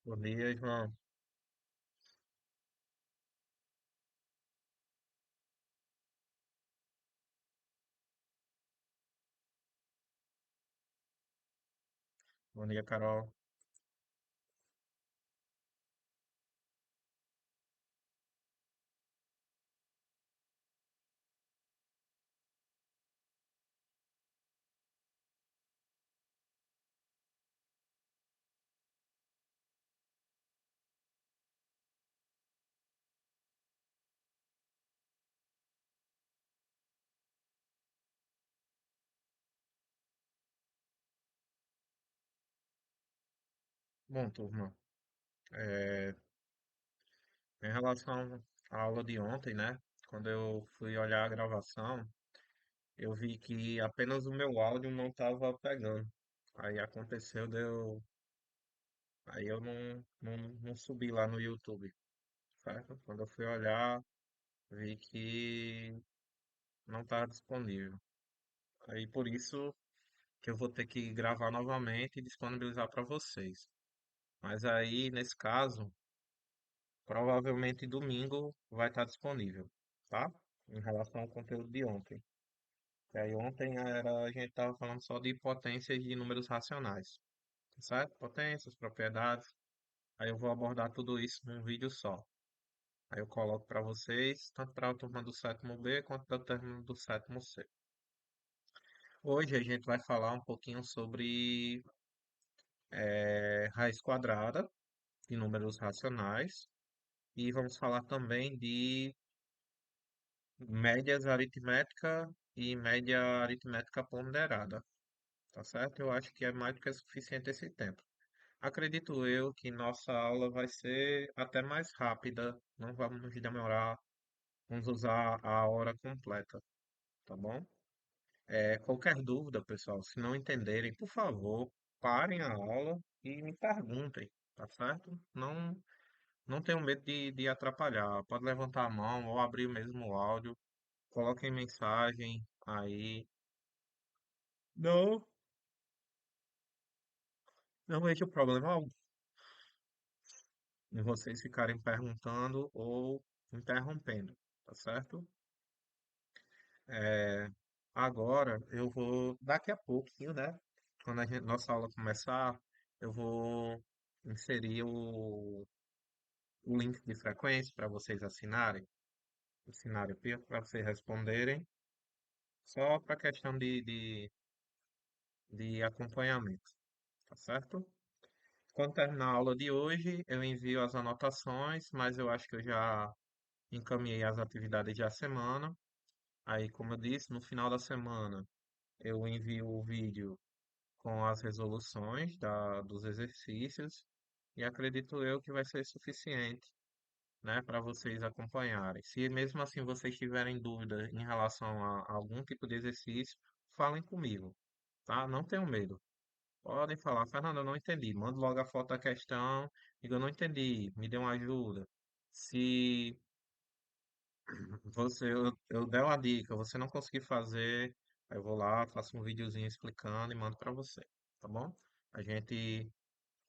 Bom dia, João. Bom dia, Carol. Bom, turma, é, em relação à aula de ontem, né? Quando eu fui olhar a gravação, eu vi que apenas o meu áudio não estava pegando. Aí aconteceu, aí eu não subi lá no YouTube, certo? Quando eu fui olhar, vi que não estava disponível. Aí por isso que eu vou ter que gravar novamente e disponibilizar para vocês. Mas aí, nesse caso, provavelmente domingo vai estar disponível, tá? Em relação ao conteúdo de ontem. E aí ontem a gente estava falando só de potências de números racionais, tá certo? Potências, propriedades. Aí eu vou abordar tudo isso num vídeo só. Aí eu coloco para vocês, tanto para a turma do sétimo B quanto da turma do sétimo C. Hoje a gente vai falar um pouquinho sobre raiz quadrada de números racionais e vamos falar também de médias aritmética e média aritmética ponderada, tá certo? Eu acho que é mais do que suficiente esse tempo. Acredito eu que nossa aula vai ser até mais rápida, não vamos nos demorar, vamos usar a hora completa, tá bom? Qualquer dúvida, pessoal, se não entenderem, por favor, parem a aula e me perguntem, tá certo? Não tenham medo de atrapalhar, pode levantar a mão ou abrir mesmo o áudio, coloquem mensagem aí. Não, não vejo problema algum em vocês ficarem perguntando ou interrompendo, tá certo? É, agora eu vou, daqui a pouquinho, né? Quando nossa aula começar, eu vou inserir o link de frequência para vocês assinarem para vocês responderem, só para questão de acompanhamento, tá certo? Quando terminar a aula de hoje, eu envio as anotações, mas eu acho que eu já encaminhei as atividades da semana. Aí, como eu disse, no final da semana eu envio o vídeo com as resoluções dos exercícios e acredito eu que vai ser suficiente, né, para vocês acompanharem. Se mesmo assim vocês tiverem dúvida em relação a algum tipo de exercício, falem comigo, tá? Não tenham medo. Podem falar, Fernando, eu não entendi. Manda logo a foto da questão. Diga, eu não entendi. Me dê uma ajuda. Se eu der uma dica, você não conseguir fazer, aí eu vou lá, faço um videozinho explicando e mando para você, tá bom? A gente,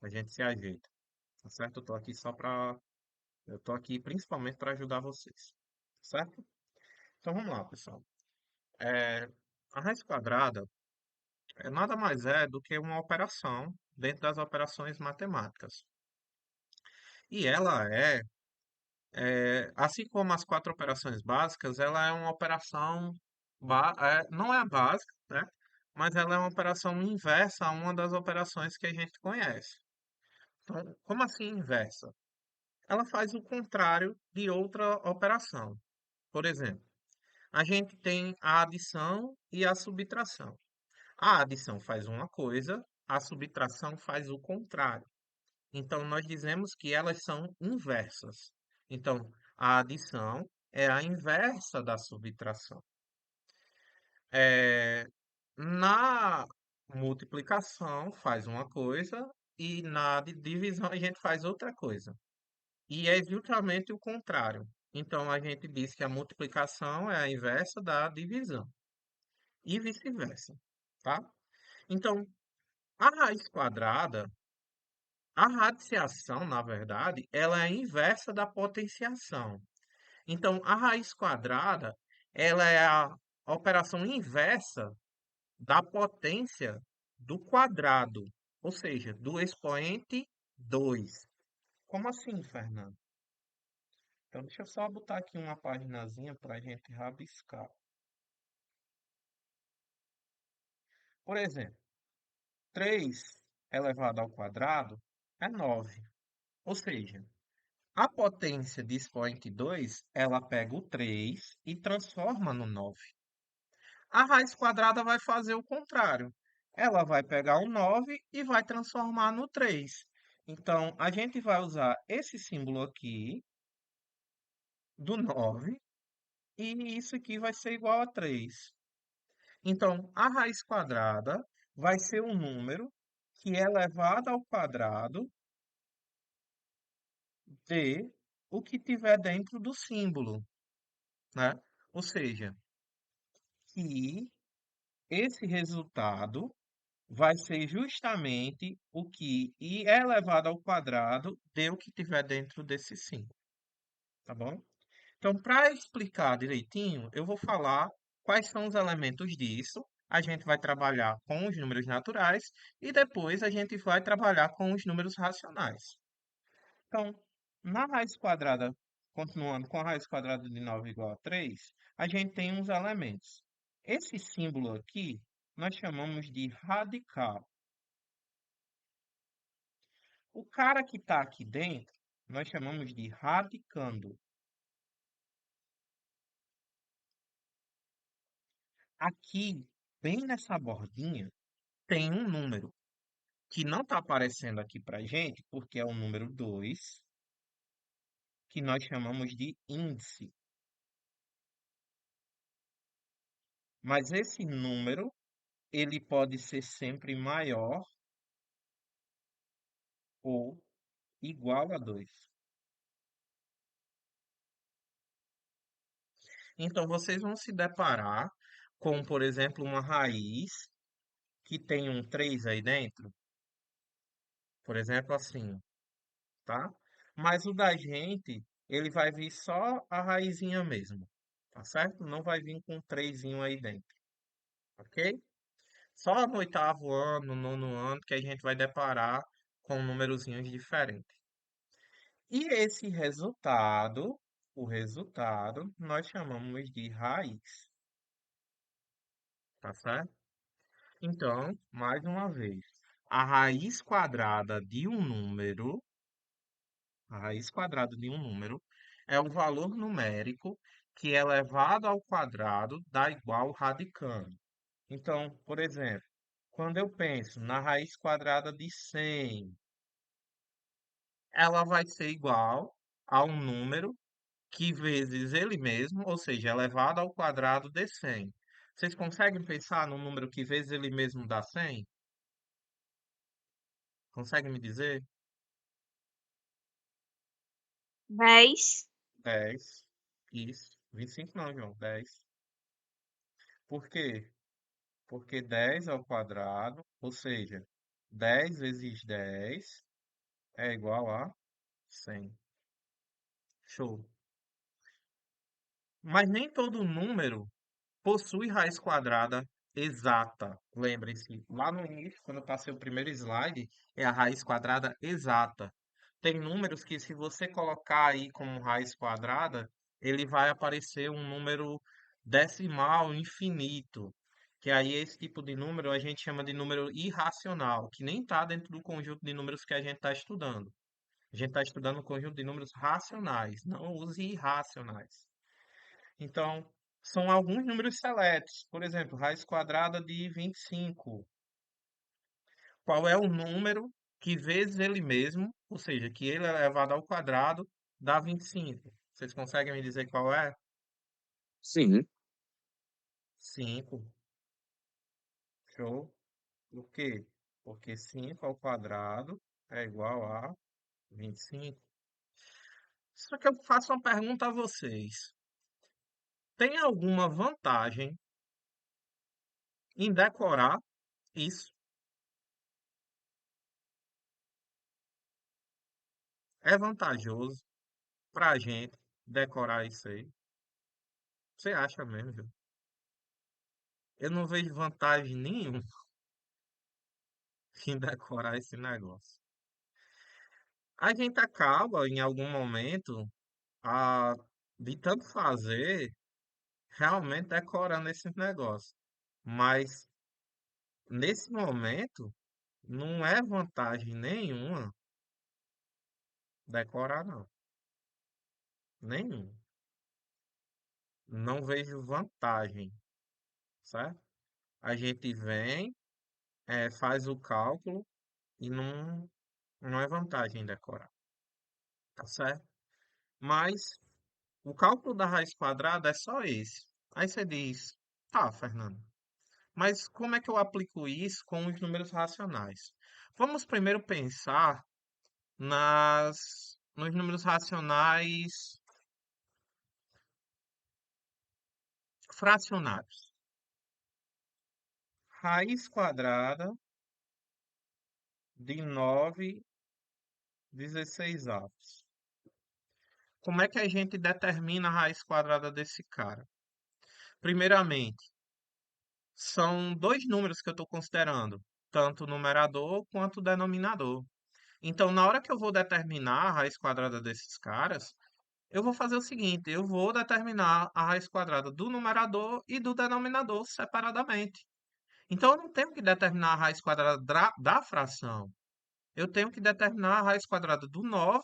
a gente se ajeita, tá certo? Eu tô aqui principalmente para ajudar vocês, tá certo? Então vamos lá, pessoal. É, a raiz quadrada nada mais é do que uma operação dentro das operações matemáticas. E ela assim como as quatro operações básicas, ela é uma operação, não é a básica, né? Mas ela é uma operação inversa a uma das operações que a gente conhece. Então, como assim inversa? Ela faz o contrário de outra operação. Por exemplo, a gente tem a adição e a subtração. A adição faz uma coisa, a subtração faz o contrário. Então, nós dizemos que elas são inversas. Então, a adição é a inversa da subtração. É, na multiplicação faz uma coisa e na divisão a gente faz outra coisa. E é justamente o contrário. Então, a gente diz que a multiplicação é a inversa da divisão e vice-versa, tá? Então, a raiz quadrada, a radiciação, na verdade, ela é a inversa da potenciação. Então, a raiz quadrada, ela é a operação inversa da potência do quadrado, ou seja, do expoente 2. Como assim, Fernando? Então, deixa eu só botar aqui uma paginazinha para a gente rabiscar. Por exemplo, 3 elevado ao quadrado é 9. Ou seja, a potência de expoente 2, ela pega o 3 e transforma no 9. A raiz quadrada vai fazer o contrário. Ela vai pegar o 9 e vai transformar no 3. Então, a gente vai usar esse símbolo aqui do 9 e isso aqui vai ser igual a 3. Então, a raiz quadrada vai ser um número que é elevado ao quadrado de o que tiver dentro do símbolo, né? Ou seja, que esse resultado vai ser justamente o que i é elevado ao quadrado de o que tiver dentro desse símbolo, tá bom? Então, para explicar direitinho, eu vou falar quais são os elementos disso. A gente vai trabalhar com os números naturais e depois a gente vai trabalhar com os números racionais. Então, na raiz quadrada, continuando com a raiz quadrada de 9 igual a 3, a gente tem uns elementos. Esse símbolo aqui nós chamamos de radical. O cara que está aqui dentro, nós chamamos de radicando. Aqui, bem nessa bordinha, tem um número que não está aparecendo aqui para gente, porque é o número 2, que nós chamamos de índice. Mas esse número, ele pode ser sempre maior ou igual a 2. Então, vocês vão se deparar com, por exemplo, uma raiz que tem um 3 aí dentro. Por exemplo, assim, tá? Mas o da gente, ele vai vir só a raizinha mesmo, tá certo? Não vai vir com um 3 aí dentro, ok? Só no oitavo ano, no nono ano, que a gente vai deparar com númerozinhos diferentes. E esse resultado, o resultado, nós chamamos de raiz, tá certo? Então, mais uma vez, a raiz quadrada de um número, a raiz quadrada de um número é o valor numérico que elevado ao quadrado dá igual radicando. Então, por exemplo, quando eu penso na raiz quadrada de 100, ela vai ser igual a um número que vezes ele mesmo, ou seja, elevado ao quadrado de 100. Vocês conseguem pensar num número que vezes ele mesmo dá 100? Conseguem me dizer? 10. 10. Isso. 25 não, João. 10. Por quê? Porque 10 ao quadrado, ou seja, 10 vezes 10 é igual a 100. Show. Mas nem todo número possui raiz quadrada exata. Lembrem-se, lá no início, quando eu passei o primeiro slide, é a raiz quadrada exata. Tem números que, se você colocar aí como raiz quadrada, ele vai aparecer um número decimal infinito, Que aí esse tipo de número a gente chama de número irracional, que nem está dentro do conjunto de números que a gente está estudando. A gente está estudando um conjunto de números racionais, não os irracionais. Então, são alguns números seletos. Por exemplo, raiz quadrada de 25. Qual é o número que vezes ele mesmo, ou seja, que ele é elevado ao quadrado, dá 25? Vocês conseguem me dizer qual é? Sim. 5. Show. Por quê? Porque 5 ao quadrado é igual a 25. Só que eu faço uma pergunta a vocês. Tem alguma vantagem em decorar isso? É vantajoso para a gente decorar isso aí? Você acha mesmo, viu? Eu não vejo vantagem nenhuma em decorar esse negócio. A gente acaba, em algum momento, a, de tanto fazer, realmente decorando esse negócio. Mas, nesse momento, não é vantagem nenhuma decorar, não. Nenhum. Não vejo vantagem, certo? A gente vem, faz o cálculo e não é vantagem decorar, tá certo? Mas o cálculo da raiz quadrada é só esse. Aí você diz, tá, Fernando, mas como é que eu aplico isso com os números racionais? Vamos primeiro pensar nos números racionais fracionários. Raiz quadrada de 9/16. Como é que a gente determina a raiz quadrada desse cara? Primeiramente, são dois números que eu estou considerando, tanto o numerador quanto o denominador. Então, na hora que eu vou determinar a raiz quadrada desses caras, eu vou fazer o seguinte: eu vou determinar a raiz quadrada do numerador e do denominador separadamente. Então, eu não tenho que determinar a raiz quadrada da fração. Eu tenho que determinar a raiz quadrada do 9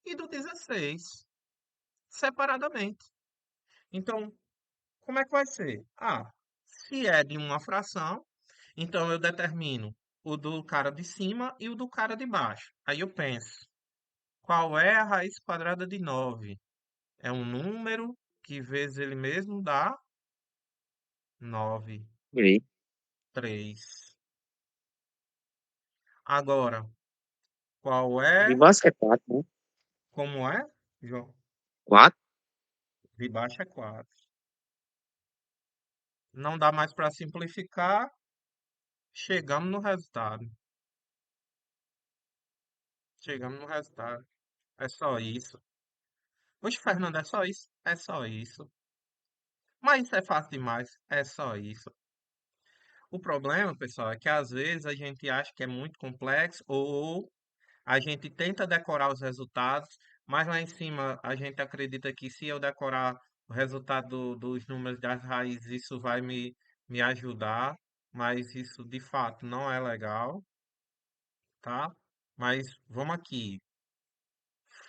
e do 16 separadamente. Então, como é que vai ser? Ah, se é de uma fração, então eu determino o do cara de cima e o do cara de baixo. Aí eu penso, qual é a raiz quadrada de 9? É um número que vezes ele mesmo dá 9, E 3. Agora, qual de é, baixo é 4, né? como é, João? 4? De baixo é 4. Não dá mais para simplificar, chegamos no resultado. Chegamos no resultado. É só isso. Poxa, Fernando, é só isso? É só isso. Mas isso é fácil demais. É só isso. O problema, pessoal, é que às vezes a gente acha que é muito complexo ou a gente tenta decorar os resultados, mas lá em cima a gente acredita que se eu decorar o resultado dos números das raízes, isso vai me ajudar, mas isso de fato não é legal, tá? Mas vamos aqui.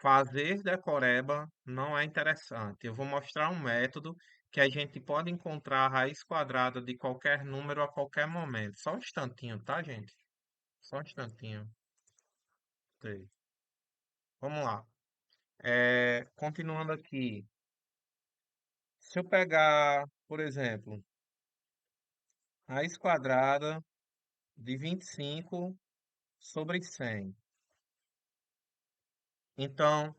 Fazer decoreba não é interessante. Eu vou mostrar um método que a gente pode encontrar a raiz quadrada de qualquer número a qualquer momento. Só um instantinho, tá, gente? Só um instantinho. Ok. Vamos lá. Continuando aqui. Se eu pegar, por exemplo, raiz quadrada de 25 sobre 100. Então,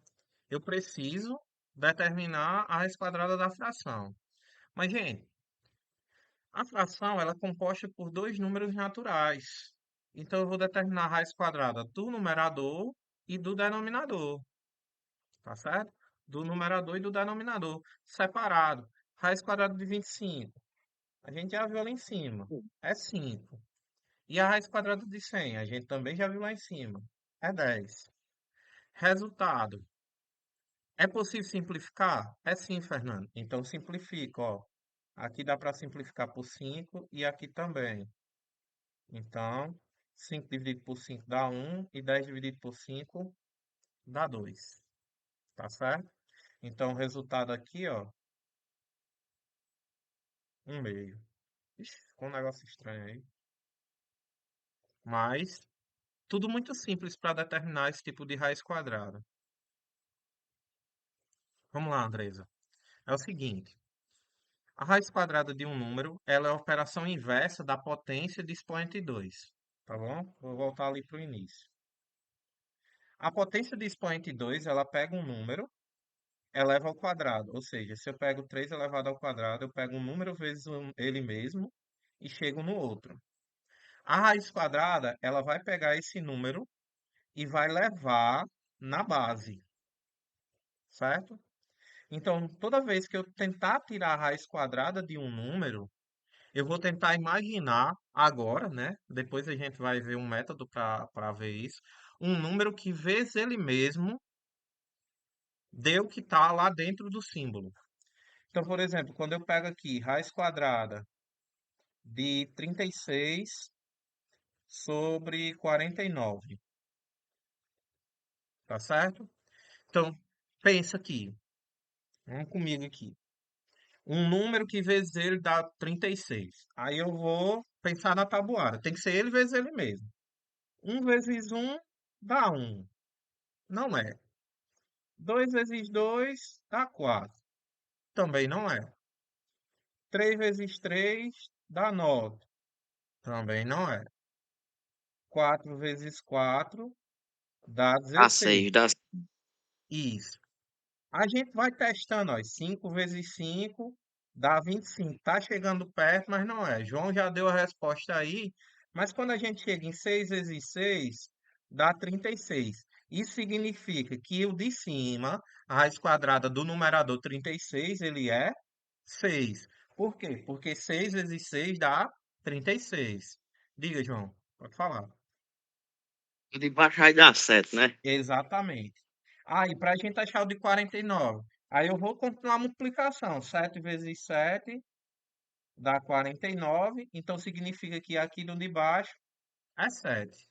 eu preciso determinar a raiz quadrada da fração. Mas, gente, a fração ela é composta por dois números naturais. Então, eu vou determinar a raiz quadrada do numerador e do denominador, tá certo? Do numerador e do denominador, separado. Raiz quadrada de 25. A gente já viu lá em cima. É 5. E a raiz quadrada de 100, a gente também já viu lá em cima. É 10. Resultado. É possível simplificar? É sim, Fernando. Então simplifica, ó. Aqui dá para simplificar por 5 e aqui também. Então, 5 dividido por 5 dá um e 10 dividido por 5 dá 2. Tá certo? Então, o resultado aqui, ó, um meio. Ixi, ficou um negócio estranho aí. Mas, tudo muito simples para determinar esse tipo de raiz quadrada. Vamos lá, Andresa. É o seguinte. A raiz quadrada de um número, ela é a operação inversa da potência de expoente 2. Tá bom? Vou voltar ali para o início. A potência de expoente 2, ela pega um número, eleva ao quadrado. Ou seja, se eu pego 3 elevado ao quadrado, eu pego um número vezes ele mesmo e chego no outro. A raiz quadrada, ela vai pegar esse número e vai levar na base, certo? Então, toda vez que eu tentar tirar a raiz quadrada de um número, eu vou tentar imaginar agora, né? Depois a gente vai ver um método para ver isso. Um número que vezes ele mesmo deu o que está lá dentro do símbolo. Então, por exemplo, quando eu pego aqui raiz quadrada de 36 sobre 49, tá certo? Então, pensa aqui, vamos comigo aqui. Um número que vezes ele dá 36. Aí eu vou pensar na tabuada. Tem que ser ele vezes ele mesmo. Um vezes um dá um. Não é. 2 vezes 2 dá 4. Também não é. 3 vezes 3 dá 9. Também não é. 4 vezes 4 dá Dá 16. 6, dá. Isso. A gente vai testando, ó. 5 vezes 5 dá 25. Tá chegando perto, mas não é. João já deu a resposta aí. Mas quando a gente chega em 6 vezes 6 dá 36. Isso significa que o de cima, a raiz quadrada do numerador 36 ele é 6. Por quê? Porque 6 vezes 6 dá 36. Diga, João. Pode falar. O de baixo aí dá 7, né? Exatamente. Aí, para a gente achar o de 49, aí eu vou continuar a multiplicação. 7 vezes 7 dá 49. Então, significa que aqui do de baixo é 7.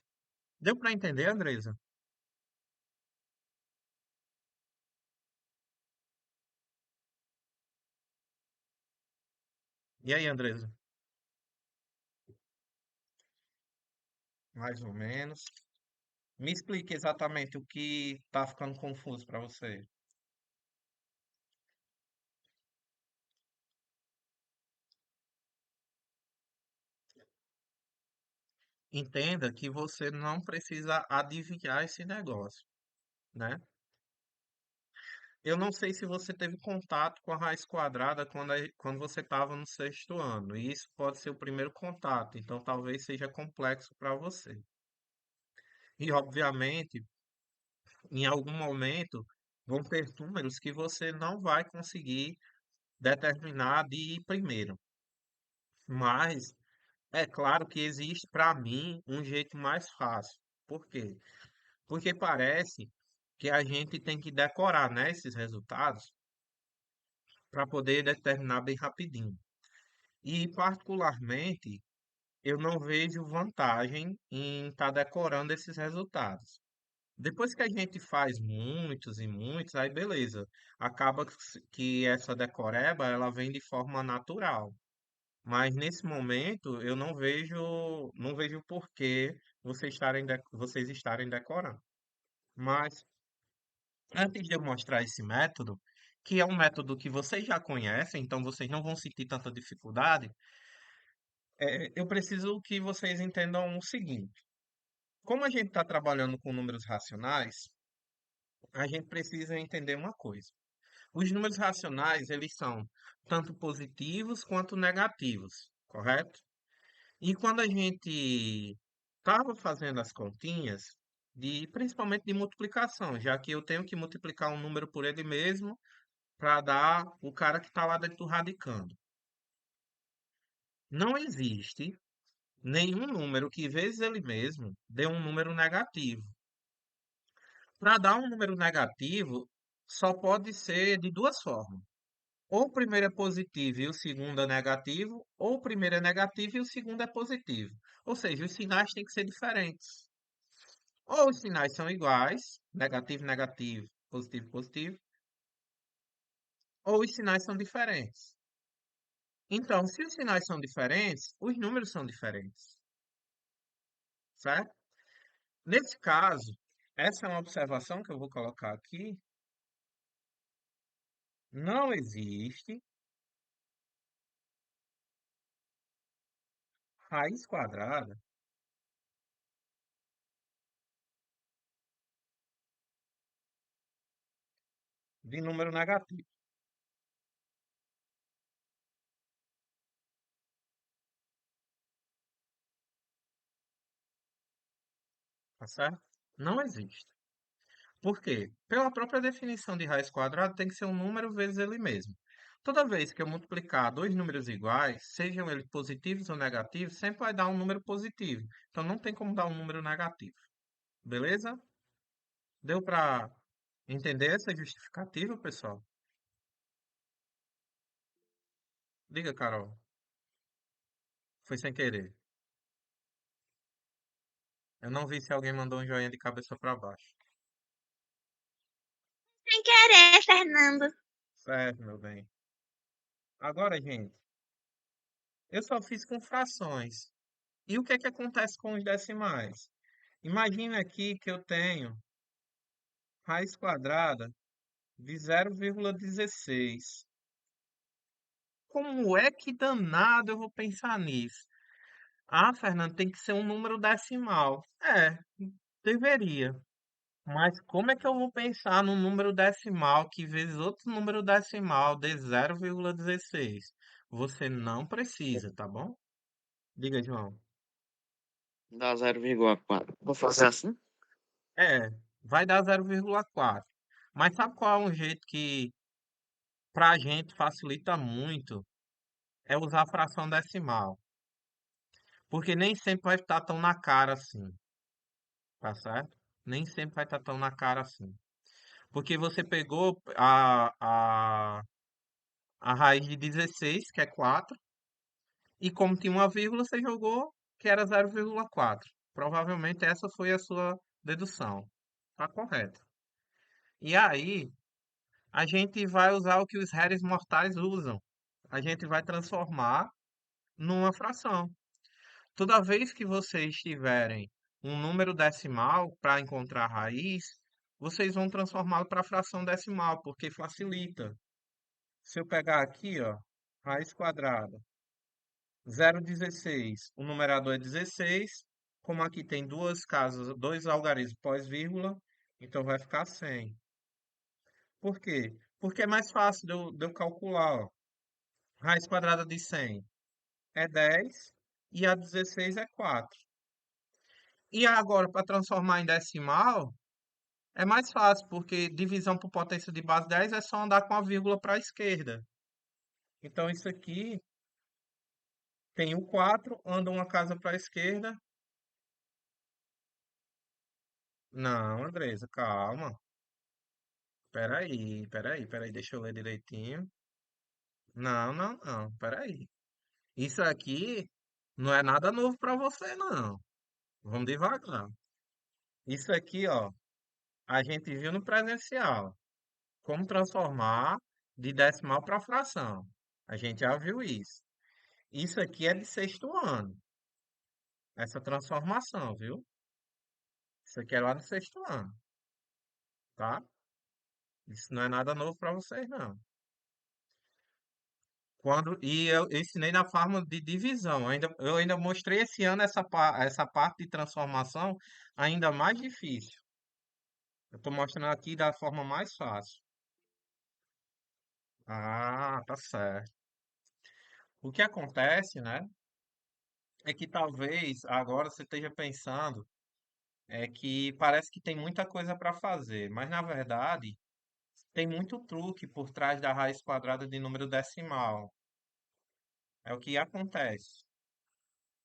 Deu para entender, Andresa? E aí, Andresa? Mais ou menos. Me explique exatamente o que está ficando confuso para você. Entenda que você não precisa adivinhar esse negócio, né? Eu não sei se você teve contato com a raiz quadrada quando você estava no sexto ano. E isso pode ser o primeiro contato, então talvez seja complexo para você. E, obviamente, em algum momento, vão ter números que você não vai conseguir determinar de ir primeiro. Mas é claro que existe, para mim, um jeito mais fácil. Por quê? Porque parece que a gente tem que decorar, né, esses resultados para poder determinar bem rapidinho. E, particularmente, eu não vejo vantagem em estar decorando esses resultados. Depois que a gente faz muitos e muitos, aí beleza. Acaba que essa decoreba, ela vem de forma natural. Mas nesse momento, eu não vejo por que vocês estarem decorando. Mas, antes de eu mostrar esse método, que é um método que vocês já conhecem, então vocês não vão sentir tanta dificuldade, eu preciso que vocês entendam o seguinte: como a gente está trabalhando com números racionais, a gente precisa entender uma coisa. Os números racionais, eles são tanto positivos quanto negativos, correto? E quando a gente estava fazendo as continhas, principalmente de multiplicação, já que eu tenho que multiplicar um número por ele mesmo para dar o cara que está lá dentro do radicando. Não existe nenhum número que vezes ele mesmo dê um número negativo. Para dar um número negativo, só pode ser de duas formas. Ou o primeiro é positivo e o segundo é negativo, ou o primeiro é negativo e o segundo é positivo. Ou seja, os sinais têm que ser diferentes. Ou os sinais são iguais, negativo, negativo, positivo, positivo, ou os sinais são diferentes. Então, se os sinais são diferentes, os números são diferentes, certo? Nesse caso, essa é uma observação que eu vou colocar aqui. Não existe raiz quadrada de número negativo, tá certo? Não existe. Por quê? Pela própria definição de raiz quadrada, tem que ser um número vezes ele mesmo. Toda vez que eu multiplicar dois números iguais, sejam eles positivos ou negativos, sempre vai dar um número positivo. Então não tem como dar um número negativo. Beleza? Deu para entender essa justificativa, pessoal? Diga, Carol. Foi sem querer. Eu não vi se alguém mandou um joinha de cabeça para baixo. Sem querer, Fernando. Certo, meu bem. Agora, gente, eu só fiz com frações. E o que é que acontece com os decimais? Imagina aqui que eu tenho raiz quadrada de 0,16. Como é que danado eu vou pensar nisso? Ah, Fernando, tem que ser um número decimal. É, deveria. Mas como é que eu vou pensar num número decimal que vezes outro número decimal de 0,16? Você não precisa, tá bom? Diga, João. Dá 0,4. Vou fazer assim? É, vai dar 0,4. Mas sabe qual é um jeito que pra gente facilita muito? É usar a fração decimal. Porque nem sempre vai estar tão na cara assim, tá certo? Nem sempre vai estar tão na cara assim. Porque você pegou a raiz de 16, que é 4, e como tinha uma vírgula, você jogou que era 0,4. Provavelmente essa foi a sua dedução. Tá correto. E aí, a gente vai usar o que os réis mortais usam. A gente vai transformar numa fração. Toda vez que vocês tiverem um número decimal para encontrar a raiz, vocês vão transformá-lo para fração decimal, porque facilita. Se eu pegar aqui, ó, raiz quadrada, 0,16, o numerador é 16, como aqui tem duas casas, dois algarismos pós-vírgula, então vai ficar 100. Por quê? Porque é mais fácil de eu calcular, ó. Raiz quadrada de 100 é 10 e a 16 é 4. E agora, para transformar em decimal, é mais fácil, porque divisão por potência de base 10 é só andar com a vírgula para a esquerda. Então, isso aqui tem o 4, anda uma casa para a esquerda. Não, Andresa, calma. Peraí, deixa eu ler direitinho. Não, não, não, peraí. Isso aqui não é nada novo para você, não. Vamos devagar. Isso aqui, ó, a gente viu no presencial. Como transformar de decimal para fração. A gente já viu isso. Isso aqui é de sexto ano, essa transformação, viu? Isso aqui é lá do sexto ano, tá? Isso não é nada novo para vocês, não. E eu ensinei na forma de divisão. Eu ainda mostrei esse ano essa parte de transformação ainda mais difícil. Eu estou mostrando aqui da forma mais fácil. Ah, tá certo. O que acontece, né, é que talvez agora você esteja pensando que parece que tem muita coisa para fazer, mas na verdade tem muito truque por trás da raiz quadrada de número decimal. É o que acontece.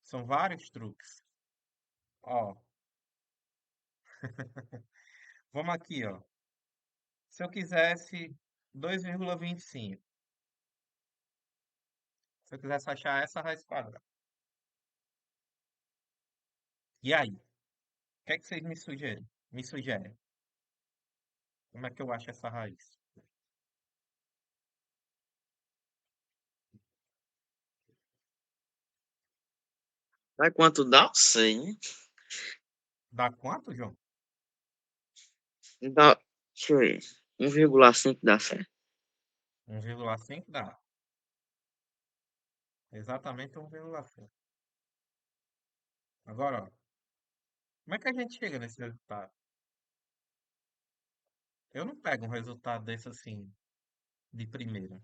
São vários truques. Ó, vamos aqui, ó. Se eu quisesse 2,25, Se eu quisesse achar essa raiz quadrada. E aí? O que é que vocês me sugerem? Me sugerem? Como é que eu acho essa raiz? Vai quanto dá? Não sei, né? Dá quanto, João? Dá, deixa eu ver. 1,5 dá certo. 1,5 dá. Exatamente 1,5. Agora, ó, como é que a gente chega nesse resultado? Eu não pego um resultado desse assim, de primeira.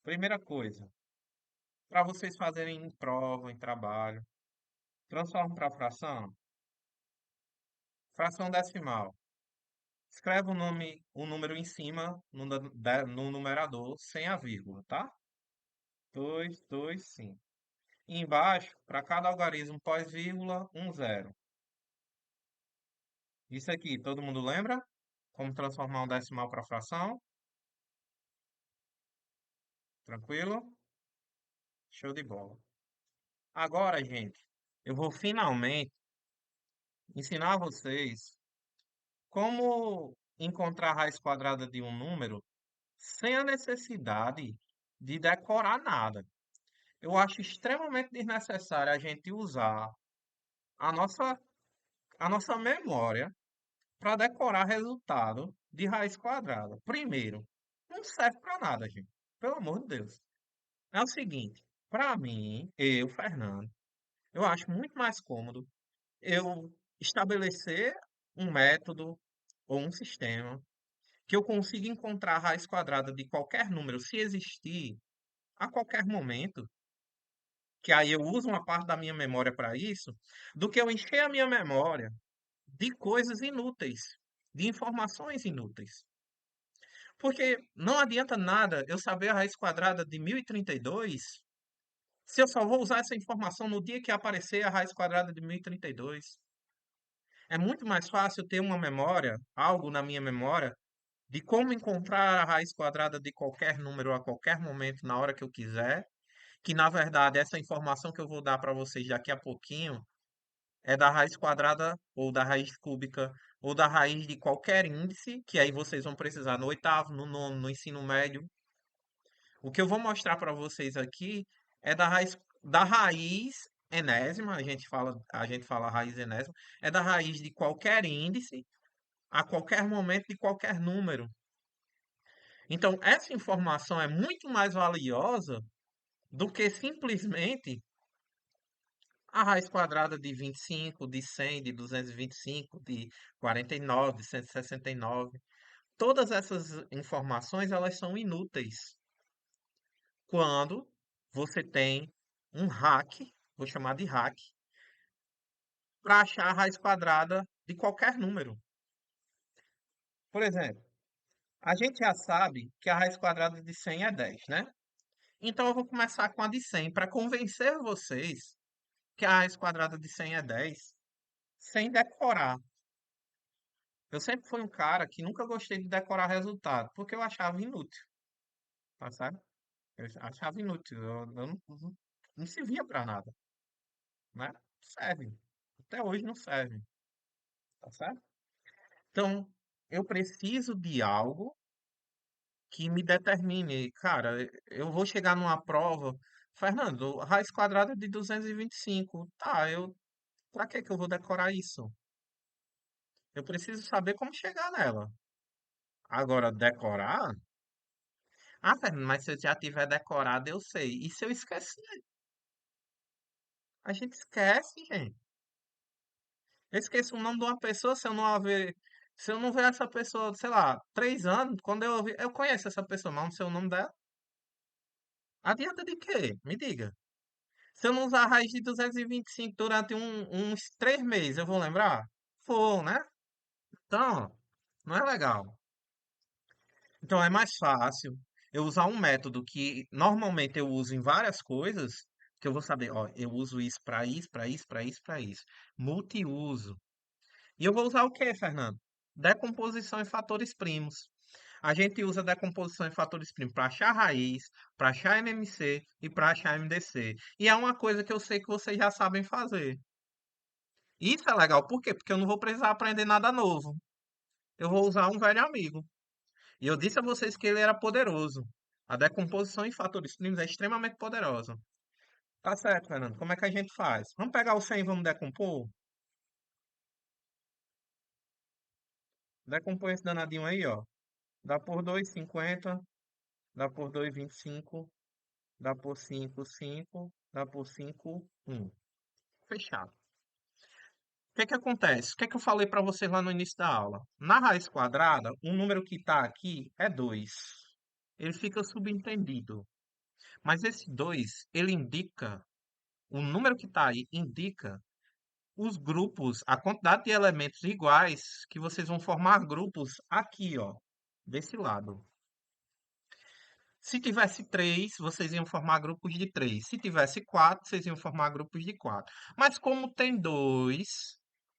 Primeira coisa, para vocês fazerem em prova, em trabalho, transforma para fração, fração decimal. Escreve o número em cima, no numerador, sem a vírgula, tá? 2, 2, 5. E embaixo, para cada algarismo pós-vírgula, um zero. Isso aqui, todo mundo lembra? Como transformar um decimal para fração? Tranquilo? Show de bola. Agora, gente, eu vou finalmente ensinar vocês como encontrar a raiz quadrada de um número sem a necessidade de decorar nada. Eu acho extremamente desnecessário a gente usar a nossa, a nossa memória para decorar resultado de raiz quadrada. Primeiro, não serve para nada, gente. Pelo amor de Deus. É o seguinte, para mim, eu, Fernando, eu acho muito mais cômodo eu estabelecer um método ou um sistema que eu consiga encontrar a raiz quadrada de qualquer número, se existir, a qualquer momento, que aí eu uso uma parte da minha memória para isso, do que eu encher a minha memória de coisas inúteis, de informações inúteis. Porque não adianta nada eu saber a raiz quadrada de 1032 se eu só vou usar essa informação no dia que aparecer a raiz quadrada de 1032. É muito mais fácil ter uma memória, algo na minha memória, de como encontrar a raiz quadrada de qualquer número a qualquer momento, na hora que eu quiser, que na verdade essa informação que eu vou dar para vocês daqui a pouquinho é da raiz quadrada ou da raiz cúbica ou da raiz de qualquer índice, que aí vocês vão precisar no oitavo, no nono, no ensino médio. O que eu vou mostrar para vocês aqui é da raiz enésima, a gente fala raiz enésima, é da raiz de qualquer índice a qualquer momento de qualquer número. Então, essa informação é muito mais valiosa do que simplesmente a raiz quadrada de 25, de 100, de 225, de 49, de 169. Todas essas informações, elas são inúteis quando você tem um hack, vou chamar de hack, para achar a raiz quadrada de qualquer número. Por exemplo, a gente já sabe que a raiz quadrada de 100 é 10, né? Então eu vou começar com a de 100 para convencer vocês que a raiz quadrada de 100 é 10, sem decorar. Eu sempre fui um cara que nunca gostei de decorar resultado, porque eu achava inútil, tá certo? Eu achava inútil, eu não servia para nada, né? Serve. Até hoje não serve, tá certo? Então, eu preciso de algo que me determine. Cara, eu vou chegar numa prova, Fernando, raiz quadrada de 225. Tá, pra que eu vou decorar isso? Eu preciso saber como chegar nela. Agora, decorar? Ah, Fernando, mas se eu já tiver decorado, eu sei. E se eu esquecer? A gente esquece, gente. Eu esqueço o nome de uma pessoa se eu não ver essa pessoa, sei lá, 3 anos, quando eu conheço essa pessoa, mas não sei o nome dela. Adianta de quê? Me diga. Se eu não usar a raiz de 225 durante uns 3 meses, eu vou lembrar? Vou, né? Então, não é legal. Então é mais fácil eu usar um método que normalmente eu uso em várias coisas, que eu vou saber, ó, eu uso isso para isso, para isso, para isso, para isso. Multiuso. E eu vou usar o quê, Fernando? Decomposição em fatores primos. A gente usa decomposição em fatores primos para achar raiz, para achar MMC e para achar MDC. E é uma coisa que eu sei que vocês já sabem fazer. Isso é legal, por quê? Porque eu não vou precisar aprender nada novo. Eu vou usar um velho amigo. E eu disse a vocês que ele era poderoso. A decomposição em fatores primos é extremamente poderosa. Tá certo, Fernando. Como é que a gente faz? Vamos pegar o 100 e vamos decompor? Decompõe esse danadinho aí, ó. Dá por 2,50. Dá por 2,25. Dá por 5, 5. Dá por 5, 1. Fechado. O que que acontece? O que que eu falei para vocês lá no início da aula? Na raiz quadrada, o número que está aqui é 2. Ele fica subentendido. Mas esse 2, ele indica, o número que está aí indica os grupos, a quantidade de elementos iguais que vocês vão formar grupos aqui, ó, desse lado. Se tivesse 3, vocês iam formar grupos de 3. Se tivesse 4, vocês iam formar grupos de 4. Mas como tem 2,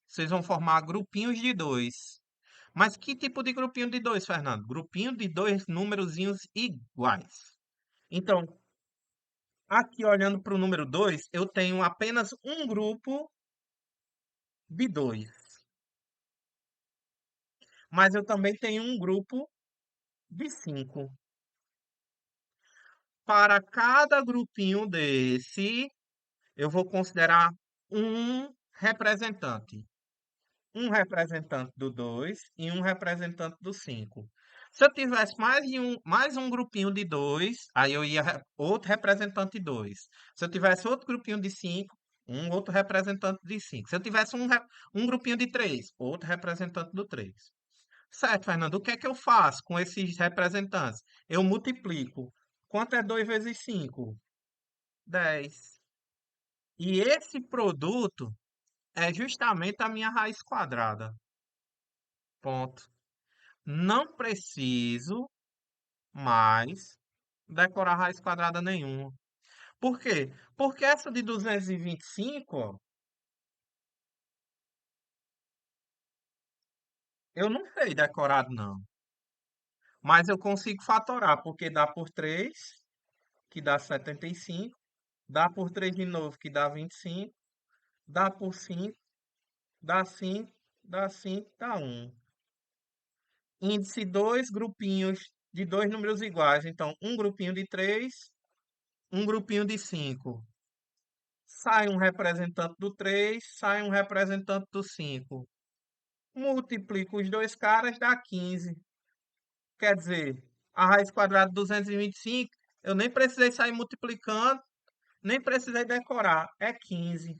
vocês vão formar grupinhos de 2. Mas que tipo de grupinho de 2, Fernando? Grupinho de dois númerozinhos iguais. Então, aqui olhando para o número 2, eu tenho apenas um grupo de 2. Mas eu também tenho um grupo de 5. Para cada grupinho desse, eu vou considerar um representante. Um representante do 2 e um representante do 5. Se eu tivesse mais um grupinho de 2, aí eu ia outro representante de 2. Se eu tivesse outro grupinho de 5, um outro representante de 5. Se eu tivesse um grupinho de 3, outro representante do 3. Certo, Fernando. O que é que eu faço com esses representantes? Eu multiplico. Quanto é 2 vezes 5? 10. E esse produto é justamente a minha raiz quadrada. Ponto. Não preciso mais decorar raiz quadrada nenhuma. Por quê? Porque essa de 225, ó, eu não sei decorado não. Mas eu consigo fatorar, porque dá por 3, que dá 75. Dá por 3 de novo, que dá 25. Dá por 5, dá 5, dá 5, dá 1. Índice 2 grupinhos de dois números iguais. Então, um grupinho de 3, um grupinho de 5. Sai um representante do 3, sai um representante do 5. Multiplico os dois caras, dá 15. Quer dizer, a raiz quadrada de 225, eu nem precisei sair multiplicando, nem precisei decorar. É 15.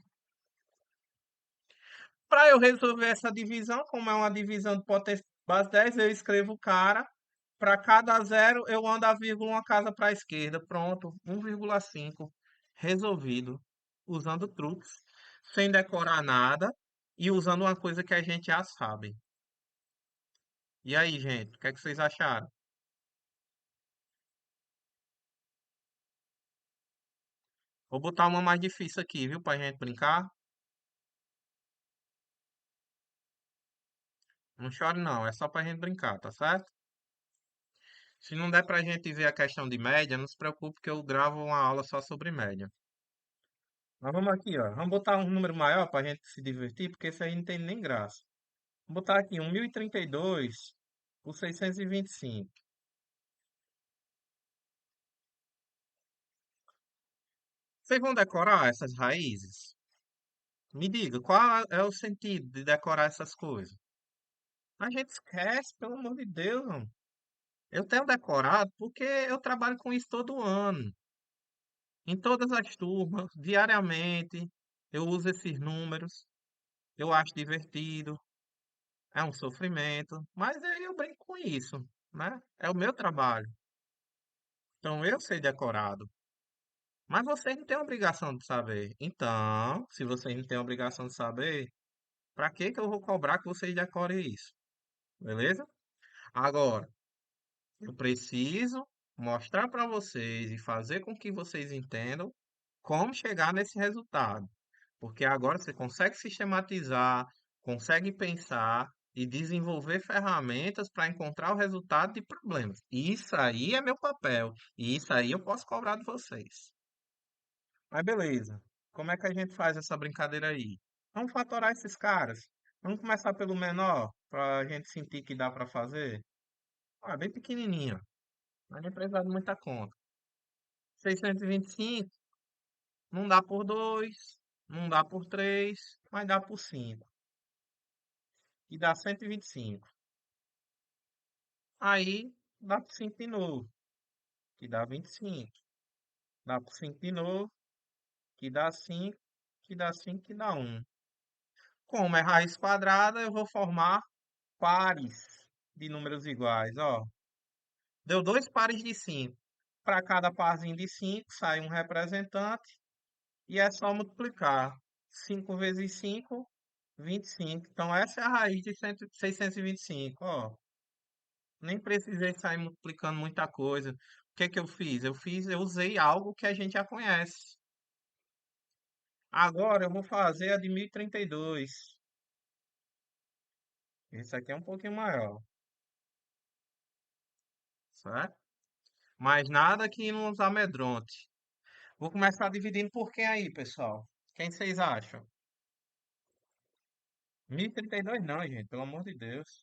Para eu resolver essa divisão, como é uma divisão de potência base 10, eu escrevo o cara. Para cada zero, eu ando a vírgula uma casa para a esquerda. Pronto, 1,5. Resolvido. Usando truques, sem decorar nada e usando uma coisa que a gente já sabe. E aí, gente, o que é que vocês acharam? Vou botar uma mais difícil aqui, viu, pra gente brincar. Não chore não, é só pra gente brincar, tá certo? Se não der pra gente ver a questão de média, não se preocupe que eu gravo uma aula só sobre média. Mas vamos aqui, ó. Vamos botar um número maior pra gente se divertir, porque isso aí não tem nem graça. Vou botar aqui um 1032 por 625. Vocês vão decorar essas raízes? Me diga, qual é o sentido de decorar essas coisas? A gente esquece, pelo amor de Deus, mano. Eu tenho decorado porque eu trabalho com isso todo ano. Em todas as turmas, diariamente, eu uso esses números. Eu acho divertido, é um sofrimento, mas aí eu brinco com isso, né? É o meu trabalho. Então eu sei decorado. Mas vocês não têm obrigação de saber. Então, se vocês não têm obrigação de saber, para que que eu vou cobrar que vocês decorem isso? Beleza? Agora, eu preciso mostrar para vocês e fazer com que vocês entendam como chegar nesse resultado. Porque agora você consegue sistematizar, consegue pensar e desenvolver ferramentas para encontrar o resultado de problemas. Isso aí é meu papel. E isso aí eu posso cobrar de vocês. Mas beleza. Como é que a gente faz essa brincadeira aí? Vamos fatorar esses caras. Vamos começar pelo menor, para a gente sentir que dá para fazer. Ah, bem pequenininho. Mas nem precisa de muita conta. 625 não dá por 2, não dá por 3, mas dá por 5. E dá 125. Aí dá por 5 de novo, que dá 25. Dá por 5 de novo, que dá 5, que dá 5, que dá 1. Como é raiz quadrada, eu vou formar pares de números iguais, ó. Deu dois pares de 5. Para cada parzinho de 5 sai um representante e é só multiplicar. 5 vezes 5, 25. Então essa é a raiz de 625, ó. Nem precisei sair multiplicando muita coisa. O que que eu fiz? Eu usei algo que a gente já conhece. Agora eu vou fazer a de 1032. Esse aqui é um pouquinho maior, certo? Mas nada que nos amedronte. Vou começar dividindo por quem aí, pessoal? Quem vocês acham? 1032 não, gente, pelo amor de Deus.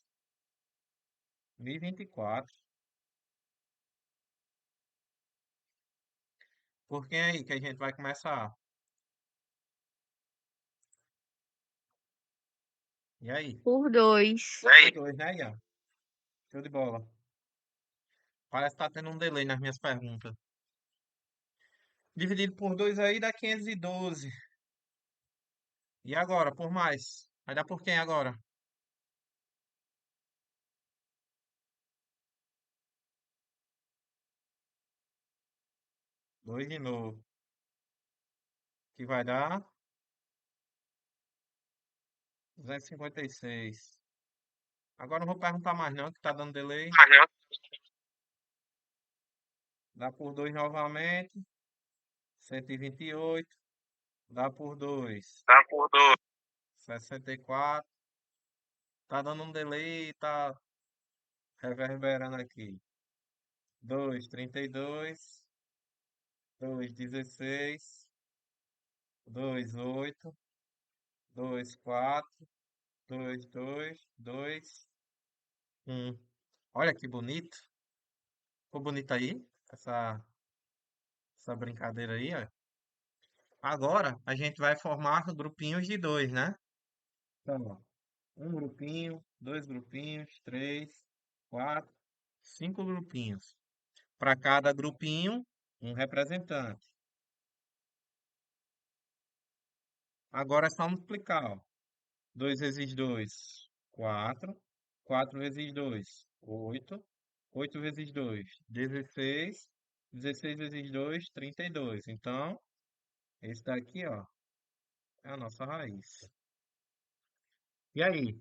1024. Por quem aí que a gente vai começar? E aí? Por 2. Aí, Por dois, né, Ian? Show de bola. Parece que tá tendo um delay nas minhas perguntas. Dividido por 2 aí dá 512. E agora, por mais? Vai dar por quem agora? 2 de novo. Que vai dar 256. Agora não vou perguntar mais não, que tá dando delay. Dá por 2 novamente. 128. Dá por 2. tá por 2. 64. Tá dando um delay, tá reverberando aqui. 2, 32. 2, 16. 2, 8. 2, 4. 2, 2. 2, 1. Olha que bonito. Ficou bonito aí? Essa brincadeira aí, ó. Agora a gente vai formar grupinhos de dois, né? Então, ó, um grupinho, dois grupinhos, três, quatro, cinco grupinhos. Para cada grupinho, um representante. Agora é só multiplicar, ó. 2 vezes 2, 4. 4 vezes 2, 8. 8 vezes 2, 16. 16 vezes 2, 32. Então, esse daqui, ó, é a nossa raiz. E aí?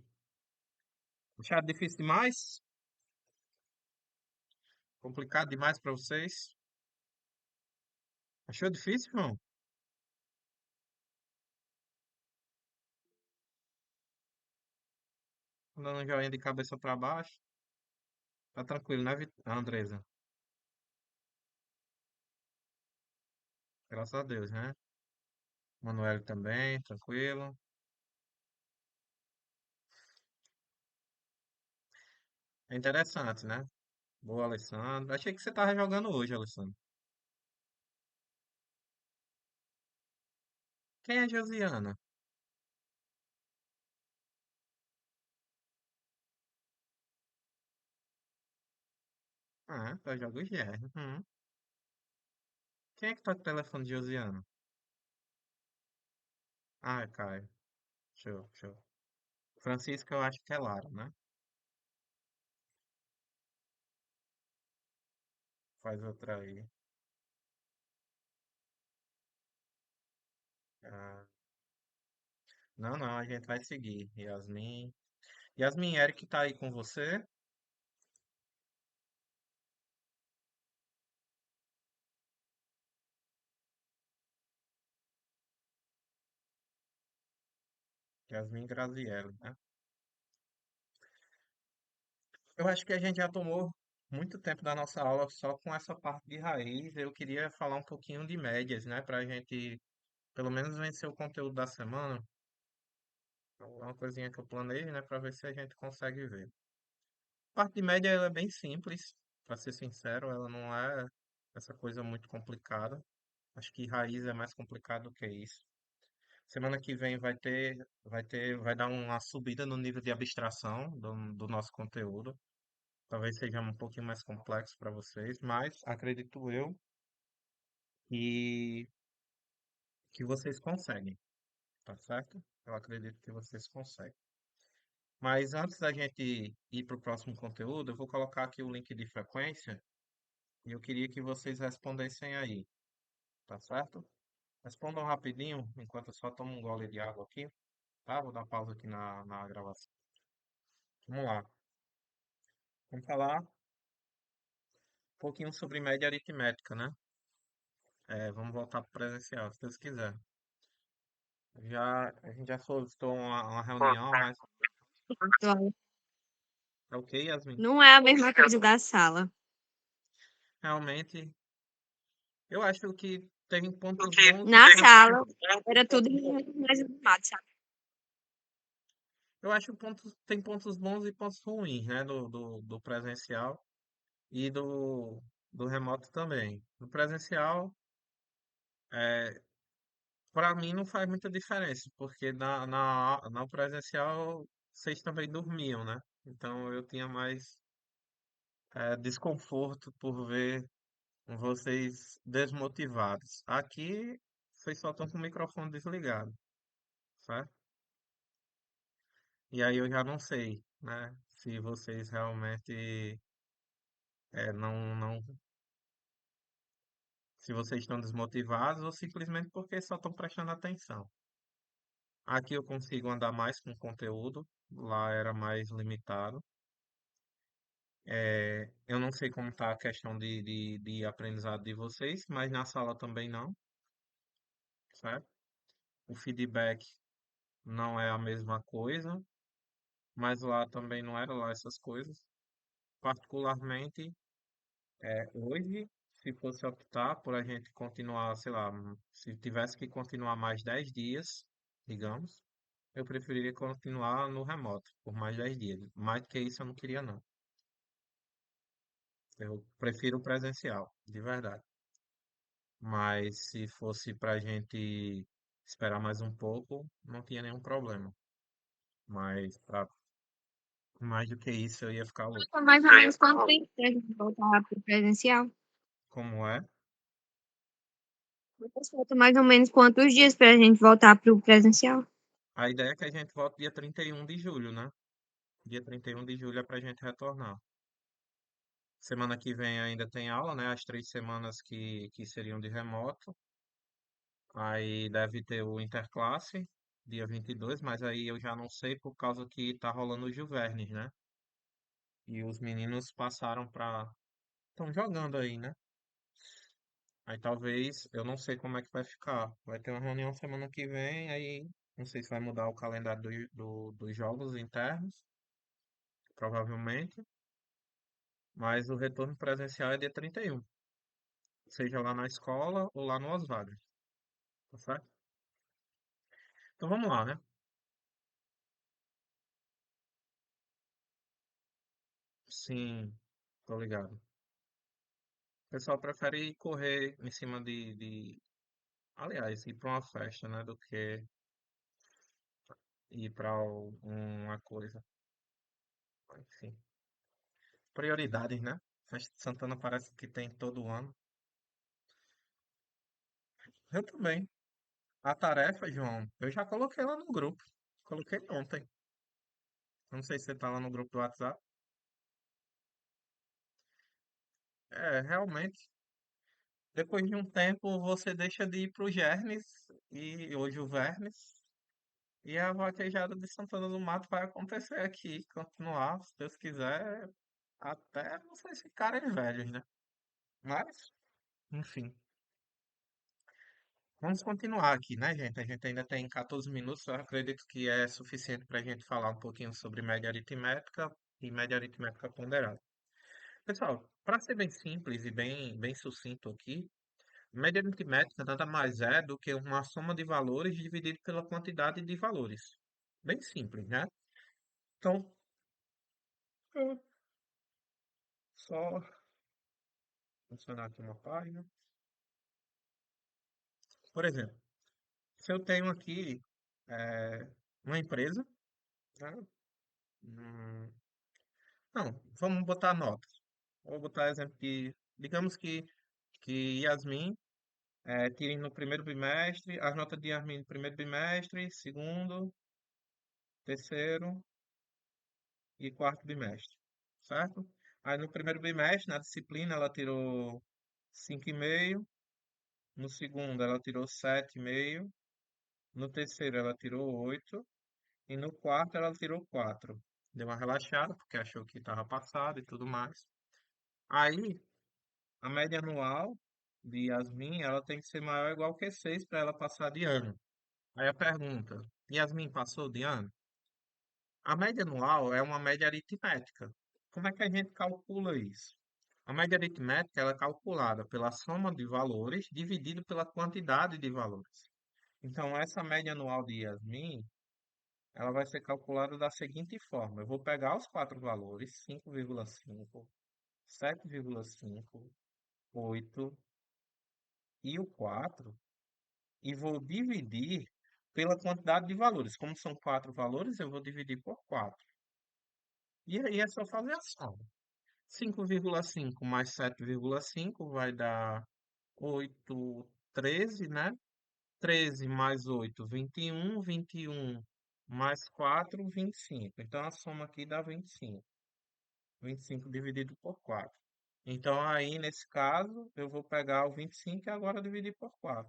Acharam difícil demais? Complicado demais para vocês? Achou difícil, não? Dando um joinha de cabeça para baixo. Tá tranquilo, né, Andresa? Graças a Deus, né? Manuel também, tranquilo. É interessante, né? Boa, Alessandro. Achei que você tava jogando hoje, Alessandro. Quem é Josiana? Ah, eu jogo GR. Quem é que tá com o telefone de Josiana? Ah, é Caio. Show, show. Francisco, eu acho que é Lara, né? Faz outra aí. Ah, não, não, a gente vai seguir. Yasmin. Yasmin, Eric tá aí com você? Yasmin Grazielli, né? Eu acho que a gente já tomou muito tempo da nossa aula só com essa parte de raiz. Eu queria falar um pouquinho de médias, né? Para a gente, pelo menos, vencer o conteúdo da semana. É uma coisinha que eu planejo, né? Para ver se a gente consegue ver. A parte de média ela é bem simples, para ser sincero, ela não é essa coisa muito complicada. Acho que raiz é mais complicado do que isso. Semana que vem vai dar uma subida no nível de abstração do nosso conteúdo. Talvez seja um pouquinho mais complexo para vocês, mas acredito eu que, que vocês conseguem, tá certo? Eu acredito que vocês conseguem. Mas antes da gente ir para o próximo conteúdo, eu vou colocar aqui o link de frequência e eu queria que vocês respondessem aí, tá certo? Respondam rapidinho, enquanto eu só tomo um gole de água aqui, tá? Vou dar pausa aqui na gravação. Vamos lá. Vamos falar um pouquinho sobre média aritmética, né? Vamos voltar para o presencial, se Deus quiser. A gente já solicitou uma reunião, mas Virtual. é ok, Yasmin? Não é a mesma coisa da sala. Realmente, eu acho que tem pontos bons e Na pontos sala ruins. era tudo mais animado, sabe? Eu acho que tem pontos bons e pontos ruins, né? Do presencial e do remoto também. No presencial, para mim não faz muita diferença, porque na presencial vocês também dormiam, né? Então eu tinha mais desconforto por ver vocês desmotivados. Aqui, vocês só estão com o microfone desligado, certo? E aí eu já não sei, né? Se vocês realmente não, se vocês estão desmotivados ou simplesmente porque só estão prestando atenção. Aqui eu consigo andar mais com conteúdo, lá era mais limitado. Eu não sei como está a questão de aprendizado de vocês, mas na sala também não, certo? O feedback não é a mesma coisa. Mas lá também não era lá essas coisas. Particularmente, hoje, se fosse optar por a gente continuar, sei lá, se tivesse que continuar mais 10 dias, digamos, eu preferiria continuar no remoto por mais 10 dias. Mais do que isso eu não queria, não. Eu prefiro o presencial, de verdade. Mas se fosse pra gente esperar mais um pouco, não tinha nenhum problema. Mas pra mais do que isso eu ia ficar louco. Falta mais ou menos quanto tempo pra gente voltar pro presencial? Como é? Falta mais ou menos quantos dias pra gente voltar pro presencial? A ideia é que a gente volte dia 31 de julho, né? Dia 31 de julho é pra gente retornar. Semana que vem ainda tem aula, né? As 3 semanas que seriam de remoto. Aí deve ter o Interclasse, dia 22, mas aí eu já não sei por causa que tá rolando o Juvernes, né? E os meninos passaram pra. Estão jogando aí, né? Aí talvez, eu não sei como é que vai ficar. Vai ter uma reunião semana que vem, aí não sei se vai mudar o calendário dos jogos internos, provavelmente. Mas o retorno presencial é dia 31, seja lá na escola ou lá no Osvaldo, tá certo? Então vamos lá, né? Sim, tô ligado. O pessoal prefere correr em cima aliás, ir para uma festa, né? Do que ir para uma coisa. Enfim, prioridades, né? Festa de Santana parece que tem todo ano. Eu também. A tarefa, João, eu já coloquei lá no grupo. Coloquei ontem. Não sei se você tá lá no grupo do WhatsApp. Realmente. Depois de um tempo, você deixa de ir pro Germes e hoje o Vermes. E a vaquejada de Santana do Mato vai acontecer aqui, continuar, se Deus quiser, até vocês ficarem velhos, né? Mas, enfim, vamos continuar aqui, né, gente? A gente ainda tem 14 minutos, eu acredito que é suficiente para a gente falar um pouquinho sobre média aritmética. e média aritmética ponderada. Pessoal, para ser bem simples e bem sucinto aqui, média aritmética nada mais é do que uma soma de valores dividido pela quantidade de valores. Bem simples, né? Então, eu só funcionar aqui uma página. Por exemplo, se eu tenho aqui uma empresa, né? Hum, não, vamos botar notas. Vou botar exemplo de, digamos que Yasmin tire no primeiro bimestre, as notas de Yasmin no primeiro bimestre, segundo, terceiro e quarto bimestre, certo? Aí no primeiro bimestre, na disciplina, ela tirou 5,5, no segundo ela tirou 7,5, no terceiro ela tirou 8 e no quarto ela tirou 4. Deu uma relaxada porque achou que estava passado e tudo mais. Aí, a média anual de Yasmin, ela tem que ser maior ou igual que 6 para ela passar de ano. Aí a pergunta, Yasmin passou de ano? A média anual é uma média aritmética. Como é que a gente calcula isso? A média aritmética ela é calculada pela soma de valores dividido pela quantidade de valores. Então, essa média anual de Yasmin, ela vai ser calculada da seguinte forma. Eu vou pegar os quatro valores, 5,5, 7,5, 8 e o 4, e vou dividir pela quantidade de valores. Como são quatro valores, eu vou dividir por 4. E aí é só fazer a soma. 5,5 mais 7,5 vai dar 8, 13, né? 13 mais 8, 21. 21 mais 4, 25. Então a soma aqui dá 25. 25 dividido por 4. Então aí, nesse caso, eu vou pegar o 25 e agora dividir por 4.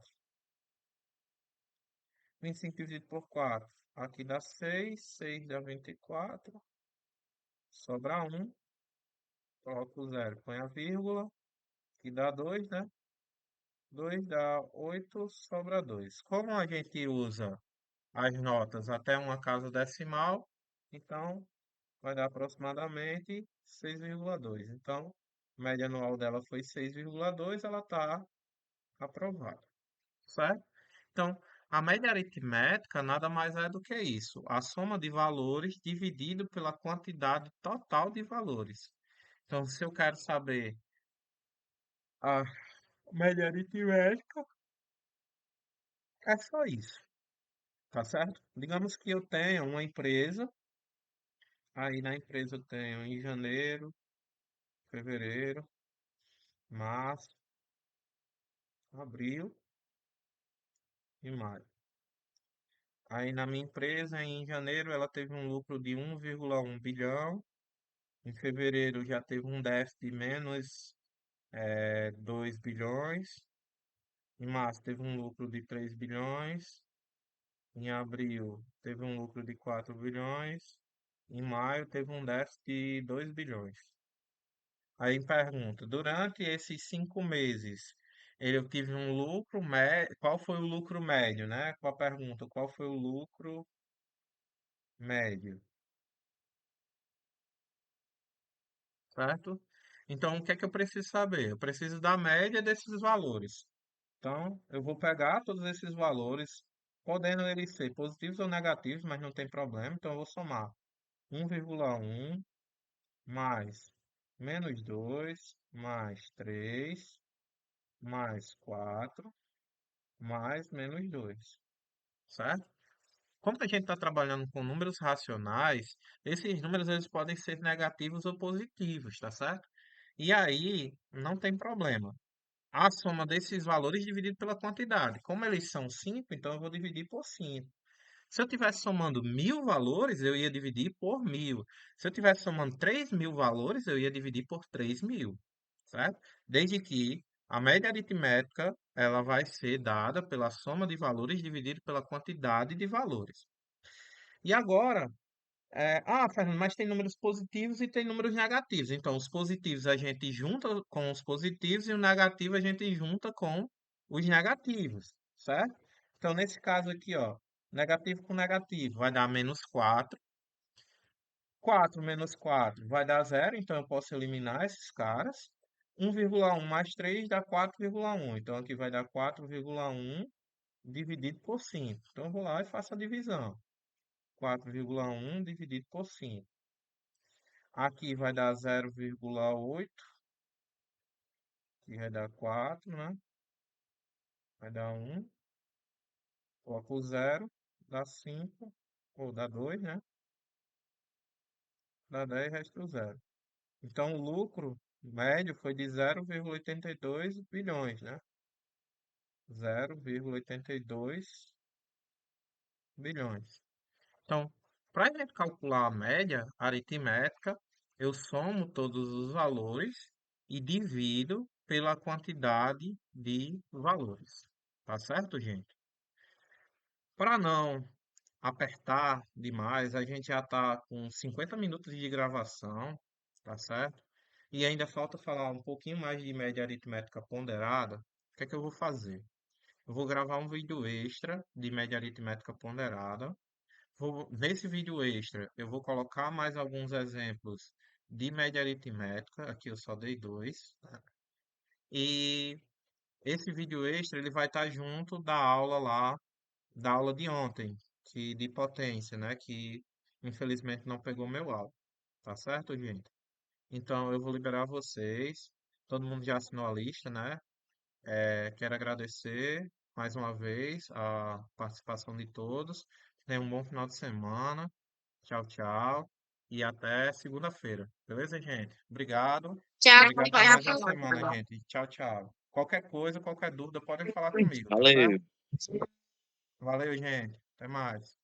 25 dividido por 4. Aqui dá 6. 6 dá 24. Sobra 1. Coloca o zero. Põe a vírgula. Que dá 2, né? 2 dá 8. Sobra 2. Como a gente usa as notas até uma casa decimal, então vai dar aproximadamente 6,2. Então, a média anual dela foi 6,2. Ela está aprovada. Certo? Então, a média aritmética nada mais é do que isso, a soma de valores dividido pela quantidade total de valores. Então, se eu quero saber a média aritmética, é só isso, tá certo? Digamos que eu tenha uma empresa, aí na empresa eu tenho em janeiro, fevereiro, março, abril e maio. Aí na minha empresa, em janeiro, ela teve um lucro de 1,1 bilhão. Em fevereiro já teve um déficit de menos 2 bilhões. Em março teve um lucro de 3 bilhões. Em abril teve um lucro de 4 bilhões. Em maio teve um déficit de 2 bilhões. Aí pergunta, durante esses 5 meses, eu tive um lucro médio. Qual foi o lucro médio, né? Com a pergunta, qual foi o lucro médio, certo? Então, o que é que eu preciso saber? Eu preciso da média desses valores. Então, eu vou pegar todos esses valores, podendo eles ser positivos ou negativos, mas não tem problema. Então, eu vou somar 1,1 mais menos 2 mais 3 mais 4 mais menos 2, certo? Como a gente está trabalhando com números racionais, esses números eles podem ser negativos ou positivos, tá certo? E aí, não tem problema. A soma desses valores dividido pela quantidade. Como eles são 5, então eu vou dividir por 5. Se eu estivesse somando 1.000 valores, eu ia dividir por 1.000. Se eu estivesse somando 3.000 valores, eu ia dividir por 3.000, certo? Desde que a média aritmética ela vai ser dada pela soma de valores dividido pela quantidade de valores. E agora, Fernando, mas tem números positivos e tem números negativos. Então, os positivos a gente junta com os positivos e o negativo a gente junta com os negativos, certo? Então, nesse caso aqui, ó, negativo com negativo vai dar menos 4. 4 menos 4 vai dar zero, então eu posso eliminar esses caras. 1,1 mais 3 dá 4,1. Então aqui vai dar 4,1 dividido por 5. Então eu vou lá e faço a divisão. 4,1 dividido por 5. Aqui vai dar 0,8, que vai dar 4, né? Vai dar 1. Coloco o 0, dá 5, ou dá 2, né? Dá 10, resta o 0. Então o lucro médio foi de 0,82 bilhões, né? 0,82 bilhões. Então, para a gente calcular a média aritmética, eu somo todos os valores e divido pela quantidade de valores. Tá certo, gente? Para não apertar demais, a gente já está com 50 minutos de gravação, tá certo? E ainda falta falar um pouquinho mais de média aritmética ponderada. O que é que eu vou fazer? Eu vou gravar um vídeo extra de média aritmética ponderada. Nesse vídeo extra, eu vou colocar mais alguns exemplos de média aritmética. Aqui eu só dei dois, tá? E esse vídeo extra ele vai estar junto da aula lá, da aula de ontem, que de potência, né? Que infelizmente não pegou meu áudio. Tá certo, gente? Então eu vou liberar vocês. Todo mundo já assinou a lista, né? Quero agradecer mais uma vez a participação de todos. Tenham um bom final de semana. Tchau, tchau. E até segunda-feira. Beleza, gente? Obrigado. Tchau, Obrigado por mais uma semana, gente. Tchau, tchau. Qualquer coisa, qualquer dúvida, podem falar comigo, tá Valeu. certo? Valeu, gente. Até mais.